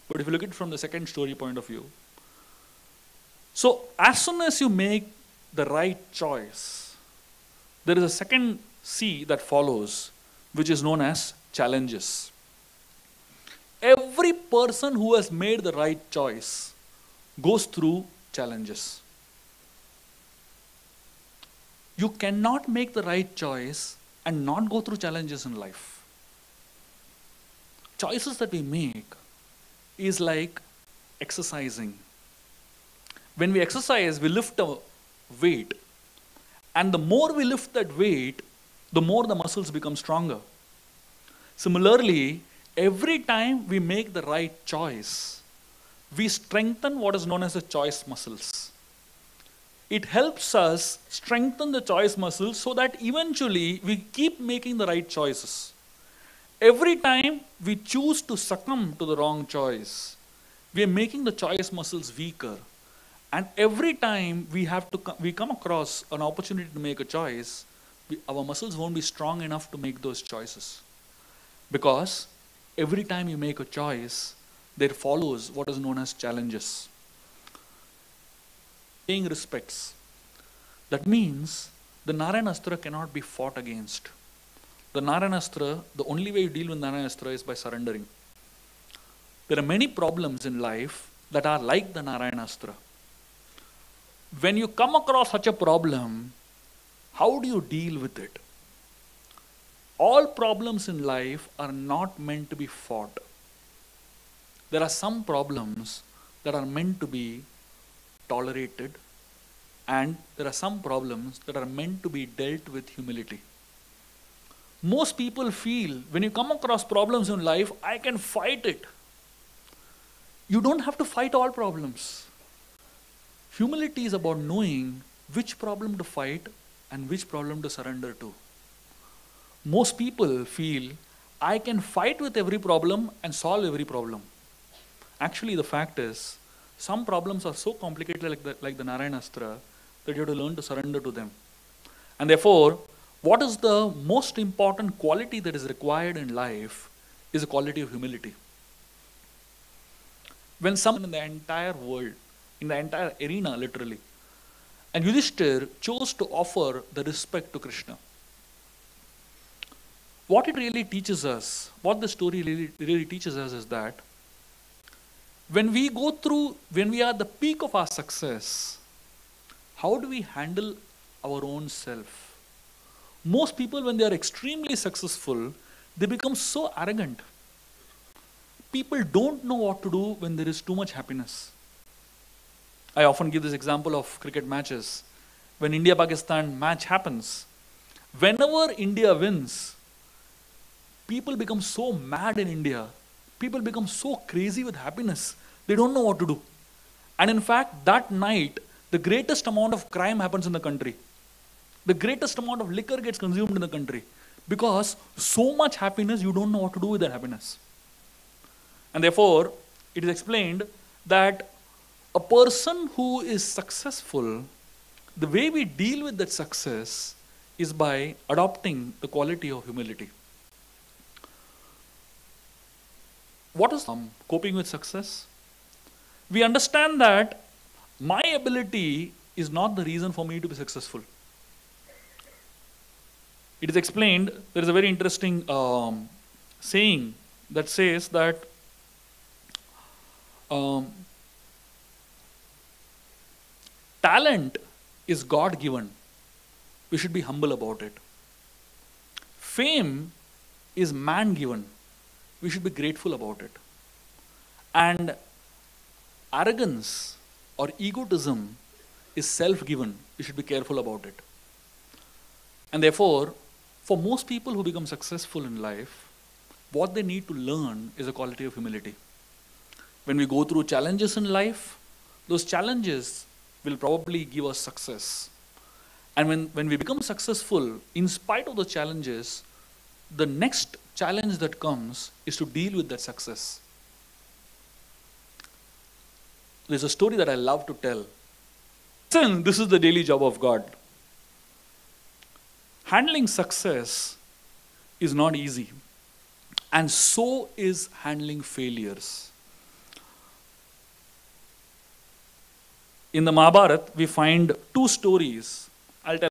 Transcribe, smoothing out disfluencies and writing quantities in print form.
But if you look at it from the second story point of view, so as soon as you make the right choice, there is a second C that follows, which is known as challenges. Every person who has made the right choice goes through challenges. You cannot make the right choice and not go through challenges in life. Choices that we make is like exercising. When we exercise, we lift a weight, and the more we lift that weight, the more the muscles become stronger. Similarly, every time we make the right choice, we strengthen what is known as the choice muscles. It helps us strengthen the choice muscles so that eventually we keep making the right choices. Every time we choose to succumb to the wrong choice, we are making the choice muscles weaker. And every time we come across an opportunity to make a choice, our muscles won't be strong enough to make those choices. Because every time you make a choice, there follows what is known as challenges. Paying respects. That means the Narayanastra cannot be fought against. The Narayanastra, the only way you deal with Narayanastra is by surrendering. There are many problems in life that are like the Narayanastra. When you come across such a problem, how do you deal with it? All problems in life are not meant to be fought. There are some problems that are meant to be tolerated, and there are some problems that are meant to be dealt with humility. Most people feel when you come across problems in life, I can fight it. You don't have to fight all problems. Humility is about knowing which problem to fight and which problem to surrender to. Most people feel I can fight with every problem and solve every problem. Actually, the fact is, some problems are so complicated like the Narayanastra that you have to learn to surrender to them. And therefore, what is the most important quality that is required in life is the quality of humility. When someone in the entire world, in the entire arena literally, and Yudhishthir chose to offer the respect to Krishna. What it really teaches us, what the story really teaches us is that when we are at the peak of our success, how do we handle our own self? Most people, when they are extremely successful, they become so arrogant. People don't know what to do when there is too much happiness. I often give this example of cricket matches. When India-Pakistan match happens, whenever India wins, people become so mad in India. People become so crazy with happiness. They don't know what to do. And in fact, that night, the greatest amount of crime happens in the country. The greatest amount of liquor gets consumed in the country. Because so much happiness, you don't know what to do with that happiness. And therefore, it is explained that a person who is successful, the way we deal with that success is by adopting the quality of humility. What is coping with success? We understand that my ability is not the reason for me to be successful. It is explained, there is a very interesting saying that says that talent is God-given. We should be humble about it. Fame is man-given. We should be grateful about it. And arrogance or egotism is self-given. We should be careful about it. And therefore, for most people who become successful in life, what they need to learn is a quality of humility. When we go through challenges in life, those challenges will probably give us success. And when we become successful, in spite of the challenges, the next challenge that comes is to deal with that success. There's a story that I love to tell. Listen, this is the daily job of God. Handling success is not easy. And so is handling failures. In the Mahabharata, we find two stories. I'll tell